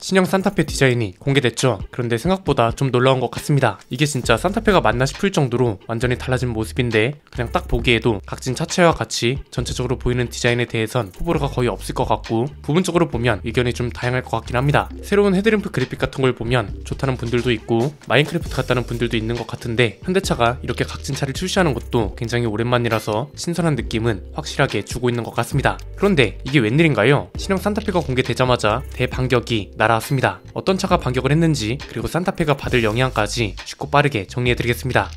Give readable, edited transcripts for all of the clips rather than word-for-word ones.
신형 산타페 디자인이 공개됐죠. 그런데 생각보다 좀 놀라운 것 같습니다. 이게 진짜 산타페가 맞나 싶을 정도로 완전히 달라진 모습인데, 그냥 딱 보기에도 각진 차체와 같이 전체적으로 보이는 디자인에 대해선 호불호가 거의 없을 것 같고, 부분적으로 보면 의견이 좀 다양할 것 같긴 합니다. 새로운 헤드램프 그래픽 같은 걸 보면 좋다는 분들도 있고 마인크래프트 같다는 분들도 있는 것 같은데, 현대차가 이렇게 각진 차를 출시하는 것도 굉장히 오랜만이라서 신선한 느낌은 확실하게 주고 있는 것 같습니다. 그런데 이게 웬일인가요? 신형 산타페가 공개되자마자 대반격이 날아왔습니다. 어떤 차가 반격을 했는지, 그리고 산타페가 받을 영향까지 쉽고 빠르게 정리해드리겠습니다.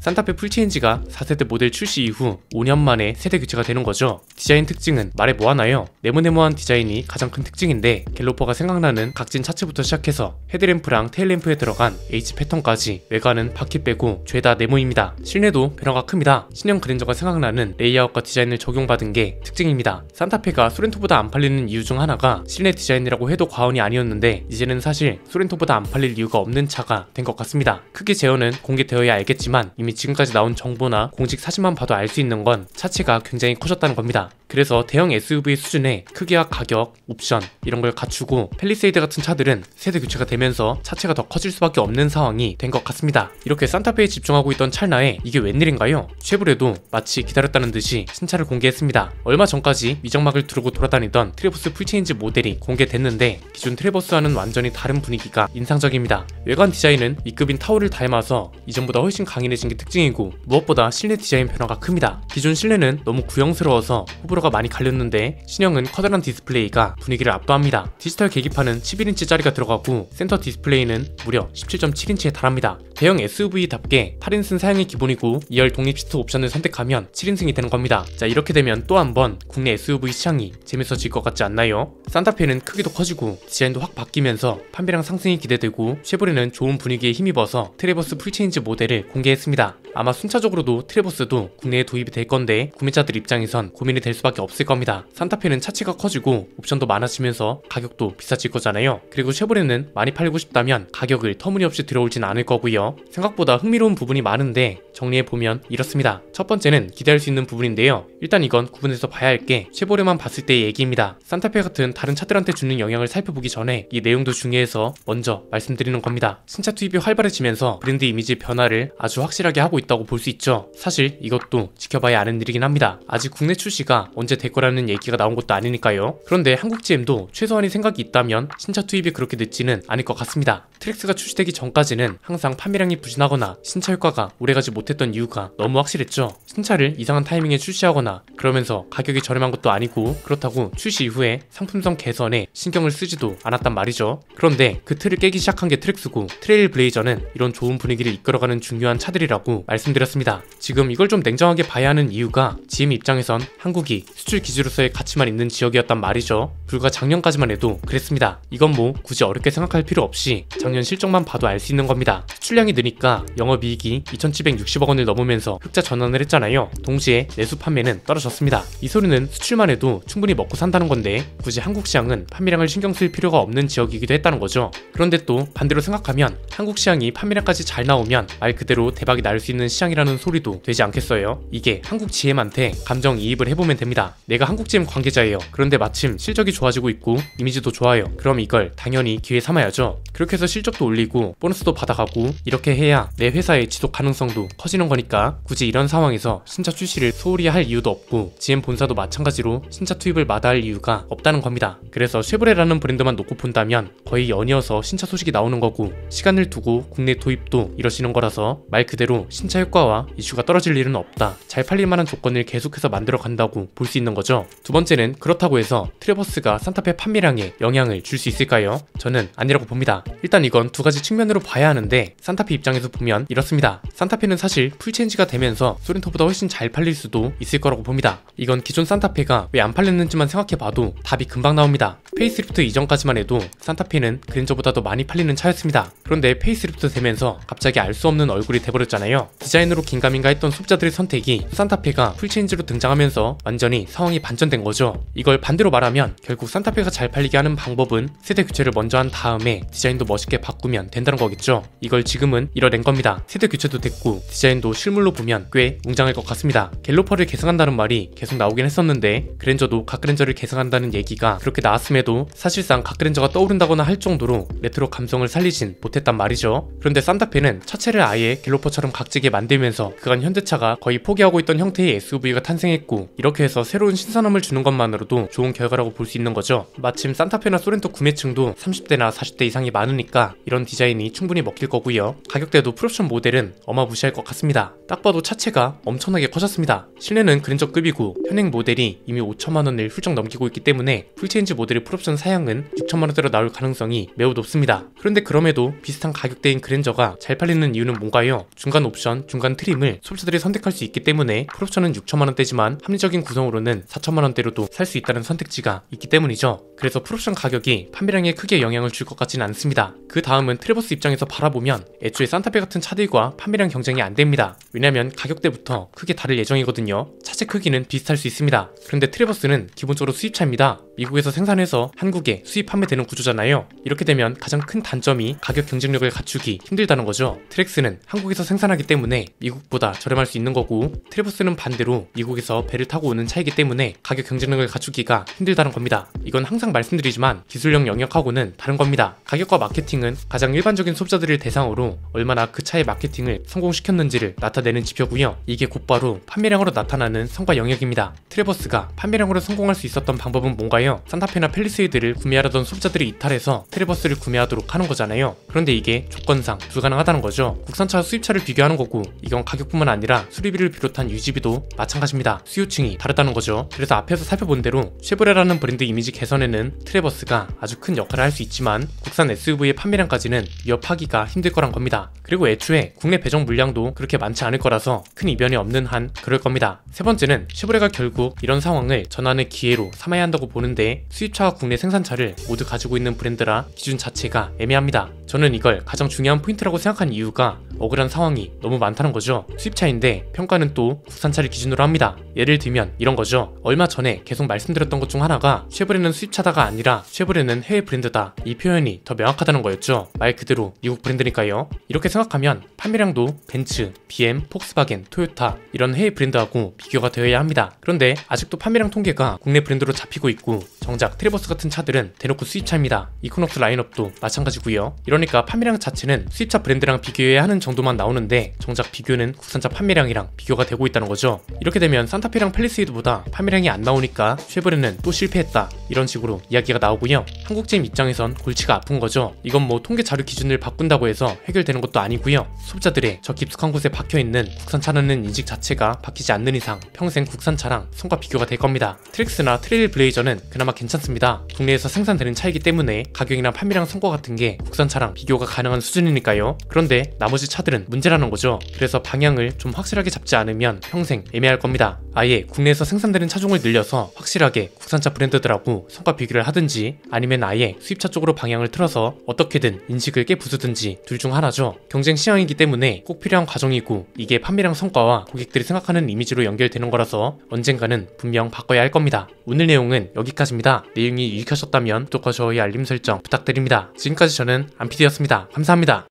산타페 풀체인지가 4세대 모델 출시 이후 5년 만에 세대 교체가 되는 거죠. 디자인 특징은 말해 뭐하나요? 네모네모한 디자인이 가장 큰 특징인데, 갤로퍼가 생각나는 각진 차체부터 시작해서 헤드램프랑 테일램프에 들어간 H 패턴까지 외관은 바퀴 빼고 죄다 네모입니다. 실내도 변화가 큽니다. 신형 그랜저가 생각나는 레이아웃과 디자인을 적용받은 게 특징입니다. 산타페가 소렌토보다 안 팔리는 이유 중 하나가 실내 디자인이라고 해도 과언이 아니었는데, 이제는 사실 소렌토보다 안 팔릴 이유가 없는 차가 된 것 같습니다. 크게 제어는 공개되어야 알겠지만 이미 지금까지 나온 정보나 공식 사진만 봐도 알 수 있는 건 차체가 굉장히 커졌다는 겁니다. 그래서 대형 SUV 수준의 크기와 가격, 옵션 이런 걸 갖추고 팰리세이드 같은 차들은 세대 교체가 되면서 차체가 더 커질 수밖에 없는 상황이 된 것 같습니다. 이렇게 산타페에 집중하고 있던 찰나에 이게 웬일인가요? 쉐보레도 마치 기다렸다는 듯이 신차를 공개했습니다. 얼마 전까지 미정막을 두르고 돌아다니던 트레버스 풀체인지 모델이 공개됐는데, 기존 트레버스와는 완전히 다른 분위기가 인상적입니다. 외관 디자인은 E급인 타오를 닮아서 이전보다 훨씬 강인해진 게 특징이고, 무엇보다 실내 디자인 변화가 큽니다. 기존 실내는 너무 구형스러워서 호불호가 많이 갈렸는데, 신형은 커다란 디스플레이가 분위기를 압도합니다. 디지털 계기판은 11인치짜리가 들어가고 센터 디스플레이는 무려 17.7인치에 달합니다. 대형 SUV답게 8인승 사양이 기본이고 2열 독립 시트 옵션을 선택하면 7인승이 되는 겁니다. 자, 이렇게 되면 또 한번 국내 SUV 시장이 재밌어질 것 같지 않나요? 산타페는 크기도 커지고 디자인도 확 바뀌면서 판매량 상승이 기대되고, 쉐보레는 좋은 분위기에 힘입어서 트레버스 풀체인지 모델을 공개했습니다. 아마 순차적으로도 트레버스도 국내에 도입이 될 건데, 구매자들 입장에선 고민이 될 수밖에 없을 겁니다. 산타페는 차체가 커지고 옵션도 많아지면서 가격도 비싸질 거잖아요. 그리고 쉐보레는 많이 팔고 싶다면 가격을 터무니없이 들어올진 않을 거고요. 생각보다 흥미로운 부분이 많은데 정리해보면 이렇습니다. 첫 번째는 기대할 수 있는 부분인데요. 일단 이건 구분해서 봐야 할 게 쉐보레만 봤을 때의 얘기입니다. 산타페 같은 다른 차들한테 주는 영향을 살펴보기 전에 이 내용도 중요해서 먼저 말씀드리는 겁니다. 신차 투입이 활발해지면서 브랜드 이미지 변화를 아주 확실하게 하고 있다고 볼 수 있죠. 사실 이것도 지켜봐야 아는 일이긴 합니다. 아직 국내 출시가 언제 될 거라는 얘기가 나온 것도 아니니까요. 그런데 한국 GM도 최소한의 생각이 있다면 신차 투입이 그렇게 늦지는 않을 것 같습니다. 트랙스가 출시되기 전까지는 항상 판매량이 부진하거나 신차 효과가 오래가지 못했던 이유가 너무 확실했죠. 신차를 이상한 타이밍에 출시하거나 그러면서 가격이 저렴한 것도 아니고, 그렇다고 출시 이후에 상품성 개선에 신경을 쓰지도 않았단 말이죠. 그런데 그 틀을 깨기 시작한 게 트랙스고, 트레일 블레이저는 이런 좋은 분위기를 이끌어가는 중요한 차들이라고 말씀드렸습니다. 지금 이걸 좀 냉정하게 봐야 하는 이유가, GM 입장에선 한국이 수출 기지로서의 가치만 있는 지역이었단 말이죠. 불과 작년까지만 해도 그랬습니다. 이건 뭐 굳이 어렵게 생각할 필요 없이 작년 실적만 봐도 알 수 있는 겁니다. 수출량이 느니까 영업이익이 2,760억 원을 넘으면서 흑자 전환을 했잖아요. 동시에 내수 판매는 떨어졌습니다. 이 소리는 수출만 해도 충분히 먹고 산다는 건데, 굳이 한국 시장은 판매량을 신경 쓸 필요가 없는 지역이기도 했다는 거죠. 그런데 또 반대로 생각하면 한국 시장이 판매량까지 잘 나오면 말 그대로 대박이 날 수 있는 시장이라는 소리도 되지 않겠어요? 이게 한국 GM한테 감정이입을 해보면 됩니다. 내가 한국 GM 관계자예요. 그런데 마침 실적이 좋아지고 있고 이미지도 좋아요. 그럼 이걸 당연히 기회 삼아야죠. 그렇게 해서 실적도 올리고 보너스도 받아가고, 이렇게 해야 내 회사의 지속 가능성도 커지는 거니까 굳이 이런 상황에서 신차 출시를 소홀히 할 이유도 없고, GM 본사도 마찬가지로 신차 투입을 마다할 이유가 없다는 겁니다. 그래서 쉐보레라는 브랜드만 놓고 본다면 거의 연이어서 신차 소식이 나오는 거고, 시간을 두고 국내 도입도 이러시는 거라서 말 그대로 신차 효과와 이슈가 떨어질 일은 없다. 잘 팔릴 만한 조건을 계속해서 만들어 간다고 볼 수 있는 거죠. 두 번째는, 그렇다고 해서 트레버스가 산타페 판매량에 영향을 줄 수 있을까요? 저는 아니라고 봅니다. 일단 이건 두 가지 측면으로 봐야 하는데, 산타페 입장에서 보면 이렇습니다. 산타페는 사실 풀체인지가 되면서 소렌토보다 훨씬 잘 팔릴 수도 있을 거라고 봅니다. 이건 기존 산타페가 왜 안 팔렸는지만 생각해봐도 답이 금방 나옵니다. 페이스리프트 이전까지만 해도 산타페는 그랜저보다도 많이 팔리는 차였습니다. 그런데 페이스리프트 되면서 갑자기 알 수 없는 얼굴이 돼버렸잖아요. 디자인으로 긴가민가 했던 소비자들의 선택이 산타페가 풀체인지로 등장하면서 완전히 보니 상황이 반전된 거죠. 이걸 반대로 말하면 결국 산타페가 잘 팔리게 하는 방법은 세대 교체를 먼저 한 다음에 디자인도 멋있게 바꾸면 된다는 거겠죠. 이걸 지금은 이뤄낸 겁니다. 세대 교체도 됐고 디자인도 실물로 보면 꽤 웅장할 것 같습니다. 갤로퍼를 계승한다는 말이 계속 나오긴 했었는데 그랜저도 각그랜저를 계승한다는 얘기가 그렇게 나왔음에도 사실상 각그랜저가 떠오른다거나 할 정도로 레트로 감성을 살리진 못했단 말이죠. 그런데 산타페는 차체를 아예 갤로퍼처럼 각지게 만들면서 그간 현대차가 거의 포기하고 있던 형태의 SUV가 탄생했고 이렇게 해서 새로운 신선함을 주는 것만으로도 좋은 결과라고 볼 수 있는 거죠. 마침 산타페나 소렌토 구매층도 30대나 40대 이상이 많으니까 이런 디자인이 충분히 먹힐 거고요. 가격대도 풀옵션 모델은 어마무시할 것 같습니다. 딱 봐도 차체가 엄청나게 커졌습니다. 실내는 그랜저급이고 현행 모델이 이미 5천만원을 훌쩍 넘기고 있기 때문에 풀체인지 모델의 풀옵션 사양은 6천만원대로 나올 가능성이 매우 높습니다. 그런데 그럼에도 비슷한 가격대인 그랜저가 잘 팔리는 이유는 뭔가요? 중간 옵션, 중간 트림을 소비자들이 선택할 수 있기 때문에 풀옵션은 6천만원대지만 합리적인 구성으로는 4천만원대로도 살 수 있다는 선택지가 있기 때문이죠. 그래서 풀옵션 가격이 판매량에 크게 영향을 줄 것 같지는 않습니다. 그 다음은 트래버스 입장에서 바라보면 애초에 산타페 같은 차들과 판매량 경쟁이 안 됩니다. 왜냐면 가격대부터 크게 다를 예정이거든요. 차체 크기는 비슷할 수 있습니다. 그런데 트래버스는 기본적으로 수입차입니다. 미국에서 생산해서 한국에 수입 판매되는 구조잖아요. 이렇게 되면 가장 큰 단점이 가격 경쟁력을 갖추기 힘들다는 거죠. 트랙스는 한국에서 생산하기 때문에 미국보다 저렴할 수 있는 거고 트래버스는 반대로 미국에서 배를 타고 오는 차이기 때문에 가격 경쟁력을 갖추기가 힘들다는 겁니다. 이건 항상 말씀드리지만 기술력 영역하고는 다른 겁니다. 가격과 마케팅은 가장 일반적인 소비자들을 대상으로 얼마나 그 차의 마케팅을 성공시켰는지를 나타내는 지표고요. 이게 곧바로 판매량으로 나타나는 성과 영역입니다. 트래버스가 판매량으로 성공할 수 있었던 방법은 뭔가요? 산타페나 팰리세이드를 구매하려던 소비자들이 이탈해서 트래버스를 구매하도록 하는 거잖아요. 그런데 이게 조건상 불가능하다는 거죠. 국산차와 수입차를 비교하는 거고 이건 가격뿐만 아니라 수리비를 비롯한 유지비도 마찬가지입니다. 수요층이 다르다는 거죠. 그래서 앞에서 살펴본 대로 쉐보레라는 브랜드 이미지 개선에는 트래버스가 아주 큰 역할을 할 수 있지만 국산 SUV의 판매량까지는 위협하기가 힘들 거란 겁니다. 그리고 애초에 국내 배정 물량도 그렇게 많지 않을 거라서 큰 이변이 없는 한 그럴 겁니다. 세 번째는 쉐보레가 결국 이런 상황을 전환의 기회로 삼아야 한다고 보는데 수입차와 국내 생산차를 모두 가지고 있는 브랜드라 기준 자체가 애매합니다. 저는 이걸 가장 중요한 포인트라고 생각한 이유가 억울한 상황이 너무 많다는 거죠. 수입차인데 평가는 또 국산차를 기준으로 합니다. 예를 들면 이런 거죠. 얼마 전에 계속 말씀드렸던 것 중 하나가 쉐보레는 수입차다가 아니라 쉐보레는 해외 브랜드다. 이 표현이 더 명확하다는 거였죠. 말 그대로 미국 브랜드니까요. 이렇게 생각하면 판매량도 벤츠, BM, 폭스바겐, 토요타 이런 해외 브랜드하고 비교가 되어야 합니다. 그런데 아직도 판매량 통계가 국내 브랜드로 잡히고 있고 정작 트래버스 같은 차들은 대놓고 수입차입니다. 이코녹스 라인업도 마찬가지고요. 이러니까 판매량 자체는 수입차 브랜드랑 비교해야 하는 정도만 나오는데 정작 비교는 국산차 판매량이랑 비교가 되고 있다는 거죠. 이렇게 되면 산타페랑 팰리세이드보다 판매량이 안 나오니까 쉐보레는 또 실패했다 이런 식으로 이야기가 나오고요. 한국제임 입장에선 골치가 아픈 거죠. 이건 뭐 통계 자료 기준을 바꾼다고 해서 해결되는 것도 아니고요. 소비자들의 저 깊숙한 곳에 박혀있는 국산차라는 인식 자체가 바뀌지 않는 이상 평생 국산차랑 성과 비교가 될 겁니다. 트랙스나 트레일 블레이저는 그나마 괜찮습니다. 국내에서 생산되는 차이기 때문에 가격이나 판매량 성과 같은 게 국산차랑 비교가 가능한 수준이니까요. 그런데 나머지 차들은 문제라는 거죠. 그래서 방향을 좀 확실하게 잡지 않으면 평생 애매할 겁니다. 아예 국내에서 생산되는 차종을 늘려서 확실하게 국산차 브랜드들하고 성과 비교를 하든지 아니면 아예 수입차 쪽으로 방향을 틀어서 어떻게든 인식을 깨부수든지 둘 중 하나죠. 경쟁 시장이기 때문에 꼭 필요한 과정이고 이게 판매량 성과와 고객들이 생각하는 이미지로 연결되는 거라서 언젠가는 분명 바꿔야 할 겁니다. 오늘 내용은 여기까지입니다. 내용이 유익하셨다면 구독과 좋아요 알림 설정 부탁드립니다. 지금까지 저는 안PD였습니다. 감사합니다.